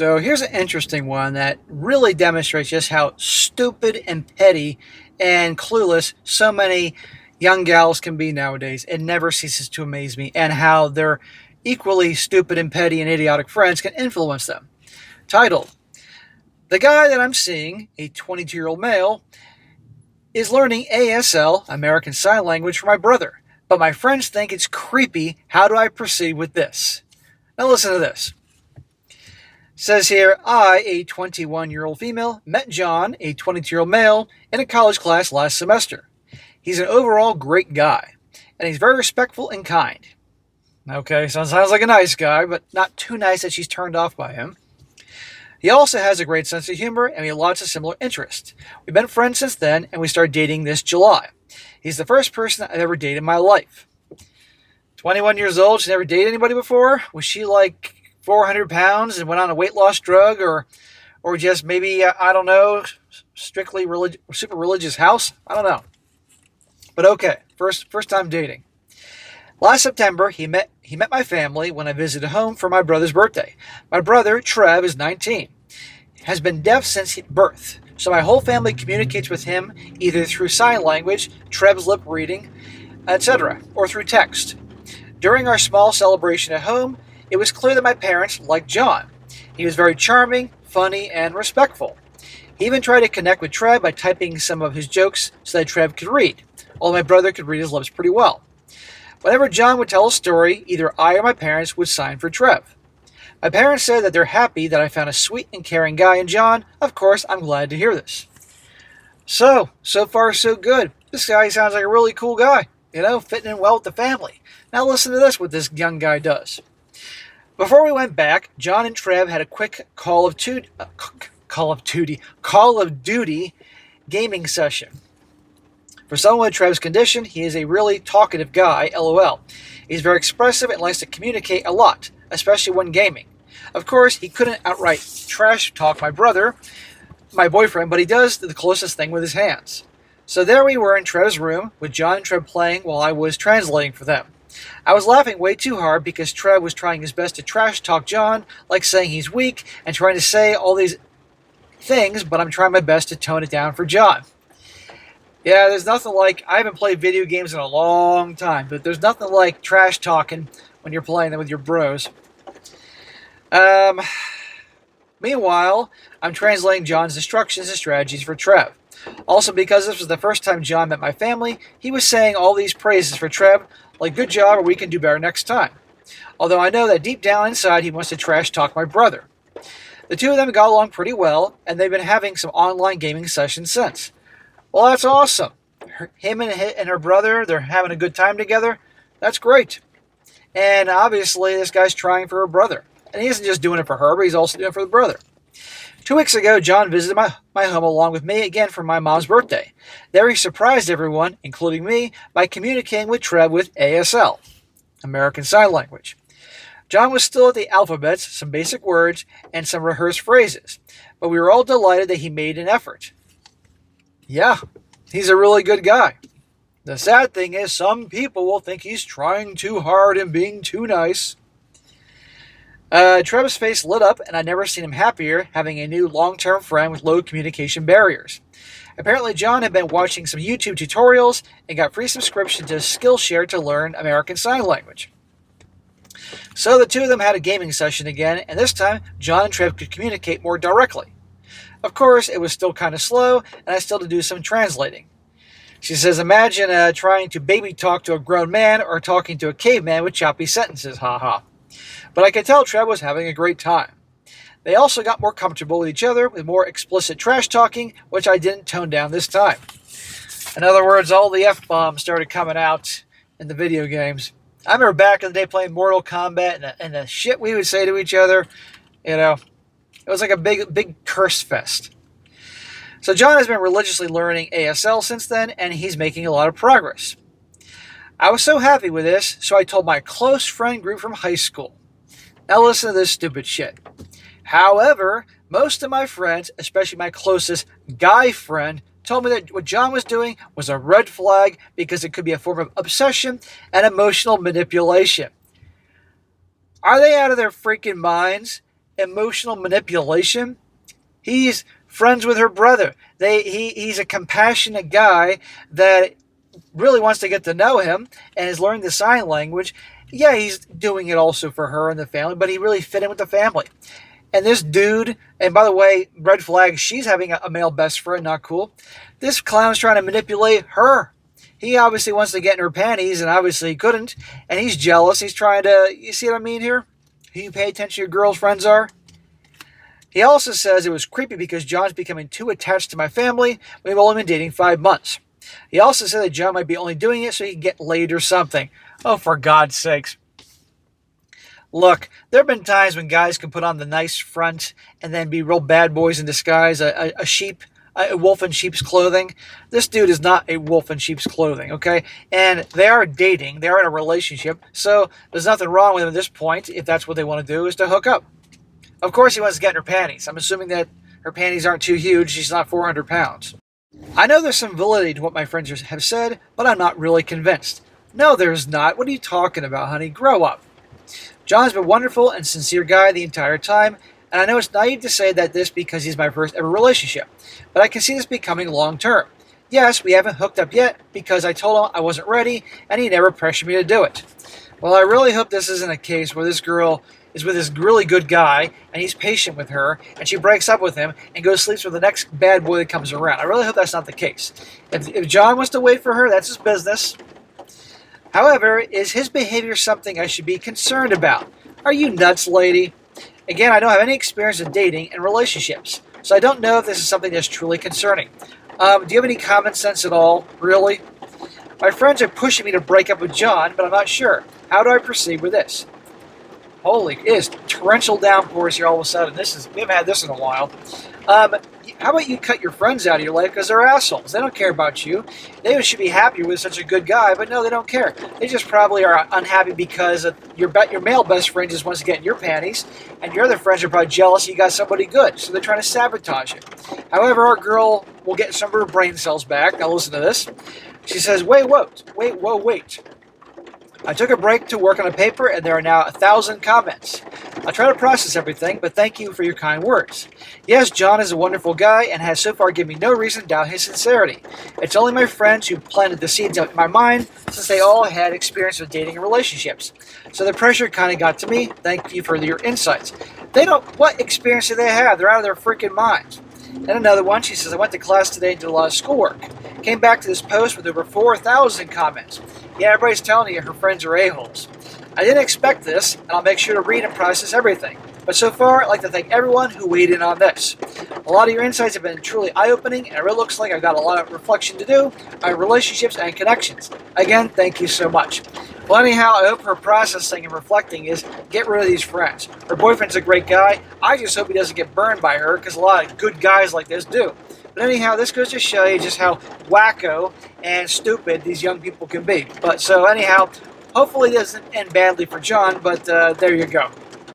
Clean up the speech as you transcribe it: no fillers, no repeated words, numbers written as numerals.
So here's an interesting one that really demonstrates just how stupid and petty and clueless so many young gals can be nowadays. It never ceases to amaze me, and how their equally stupid and petty and idiotic friends can influence them. Titled, The Guy That I'm Seeing, a 22-year-old male, is learning ASL, American Sign Language, for my brother. But my friends think it's creepy. How do I proceed with this? Now listen to this. Says here, I, a 21-year-old female, met John, a 22-year-old male, in a college class last semester. He's an overall great guy, and he's very respectful and kind. Okay, sounds like a nice guy, but not too nice that she's turned off by him. He also has a great sense of humor, and we have lots of similar interests. We've been friends since then, and we started dating this July. He's the first person I've ever dated in my life. 21 years old, she never dated anybody before? Was she like 400 pounds and went on a weight loss drug, or just maybe, I don't know, strictly super religious house? I don't know. But okay, first time dating. Last September, he met my family when I visited home for my brother's birthday. My brother, Trev, is 19. Has been deaf since birth, so my whole family communicates with him either through sign language, Trev's lip reading, etc., or through text. During our small celebration at home, it was clear that my parents liked John. He was very charming, funny, and respectful. He even tried to connect with Trev by typing some of his jokes so that Trev could read, although my brother could read his lips pretty well. Whenever John would tell a story, either I or my parents would sign for Trev. My parents said that they're happy that I found a sweet and caring guy in John. Of course, I'm glad to hear this. So far so good. This guy sounds like a really cool guy, fitting in well with the family. Now listen to this, what this young guy does. Before we went back, John and Trev had a quick Call of Duty gaming session. For someone with Trev's condition, he is a really talkative guy, LOL. He's very expressive and likes to communicate a lot, especially when gaming. Of course, he couldn't outright trash talk my boyfriend, but he does the closest thing with his hands. So there we were in Trev's room, with John and Trev playing while I was translating for them. I was laughing way too hard because Trev was trying his best to trash talk John, like saying he's weak and trying to say all these things, but I'm trying my best to tone it down for John. Yeah, there's nothing like, I haven't played video games in a long time, but there's nothing like trash talking when you're playing them with your bros. Meanwhile, I'm translating John's instructions and strategies for Trev. Also, because this was the first time John met my family, he was saying all these praises for Trev, like good job or we can do better next time. Although I know that deep down inside he wants to trash talk my brother. The two of them got along pretty well, and they've been having some online gaming sessions since. Well, that's awesome. Him and her brother, they're having a good time together. That's great. And obviously, this guy's trying for her brother. And he isn't just doing it for her, but he's also doing it for the brother. 2 weeks ago, John visited my home along with me again for my mom's birthday. There he surprised everyone, including me, by communicating with Trev with ASL, American Sign Language. John was still at the alphabets, some basic words, and some rehearsed phrases, but we were all delighted that he made an effort. Yeah, he's a really good guy. The sad thing is some people will think he's trying too hard and being too nice. Trev's face lit up, and I'd never seen him happier, having a new long-term friend with low communication barriers. Apparently, John had been watching some YouTube tutorials and got free subscription to Skillshare to learn American Sign Language. So the two of them had a gaming session again, and this time, John and Trev could communicate more directly. Of course, it was still kind of slow, and I still had to do some translating. She says, imagine trying to baby talk to a grown man or talking to a caveman with choppy sentences, haha. But I could tell Trev was having a great time. They also got more comfortable with each other with more explicit trash talking, which I didn't tone down this time. In other words, all the F-bombs started coming out in the video games. I remember back in the day playing Mortal Kombat and the shit we would say to each other, it was like a big curse fest. So John has been religiously learning ASL since then, and he's making a lot of progress. I was so happy with this, so I told my close friend group from high school. Now listen to this stupid shit. However, most of my friends, especially my closest guy friend, told me that what John was doing was a red flag because it could be a form of obsession and emotional manipulation. Are they out of their freaking minds? emotional manipulation. He's friends with her brother. He's a compassionate guy that really wants to get to know him and is learning the sign language. Yeah, he's doing it also for her and the family, but he really fit in with the family. And this dude, and by the way, red flag, she's having a male best friend, not cool. This clown's trying to manipulate her. He obviously wants to get in her panties, and obviously he couldn't. And he's jealous. He's trying to, you see what I mean here? Who you pay attention to your girl's friends are? He also says it was creepy because John's becoming too attached to my family. We've only been dating 5 months. He also said that John might be only doing it so he can get laid or something. Oh, for God's sakes. Look, there have been times when guys can put on the nice front and then be real bad boys in disguise, a wolf in sheep's clothing. This dude is not a wolf in sheep's clothing, okay? And they are dating. They are in a relationship. So there's nothing wrong with them at this point, if that's what they want to do, is to hook up. Of course he wants to get in her panties. I'm assuming that her panties aren't too huge. She's not 400 pounds. I know there's some validity to what my friends have said, but I'm not really convinced. No, there's not. What are you talking about, honey? Grow up. John's been a wonderful and sincere guy the entire time, and I know it's naive to say that this because he's my first ever relationship, but I can see this becoming long term. Yes, we haven't hooked up yet because I told him I wasn't ready, and he never pressured me to do it. Well, I really hope this isn't a case where this girl is with this really good guy, and he's patient with her, and she breaks up with him and goes sleeps with the next bad boy that comes around. I really hope that's not the case. If John wants to wait for her, that's his business. However, is his behavior something I should be concerned about? Are you nuts, lady? Again, I don't have any experience in dating and relationships, so I don't know if this is something that's truly concerning. Do you have any common sense at all? Really? My friends are pushing me to break up with John, but I'm not sure. How do I proceed with this? Holy, it is torrential downpours here all of a sudden. We haven't had this in a while. How about you cut your friends out of your life because they're assholes? They don't care about you. They should be happy with such a good guy, but no, they don't care. They just probably are unhappy because your male best friend just wants to get in your panties, and your other friends are probably jealous you got somebody good, so they're trying to sabotage it. However, our girl will get some of her brain cells back. Now listen to this. She says, wait. I took a break to work on a paper, and there are now 1,000 comments. I'll try to process everything, but thank you for your kind words. Yes, John is a wonderful guy and has so far given me no reason to doubt his sincerity. It's only my friends who planted the seeds in my mind since they all had experience with dating and relationships. So the pressure kind of got to me. Thank you for your insights. What experience do they have? They're out of their freaking minds. And another one, she says, I went to class today and did a lot of schoolwork. Came back to this post with over 4,000 comments. Yeah, everybody's telling you her friends are a-holes. I didn't expect this, and I'll make sure to read and process everything. But so far, I'd like to thank everyone who weighed in on this. A lot of your insights have been truly eye-opening, and it really looks like I've got a lot of reflection to do on relationships and connections. Again, thank you so much. Well, anyhow, I hope her processing and reflecting is get rid of these friends. Her boyfriend's a great guy. I just hope he doesn't get burned by her, because a lot of good guys like this do. But anyhow, this goes to show you just how wacko and stupid these young people can be. But so anyhow, hopefully it doesn't end badly for John, but there you go.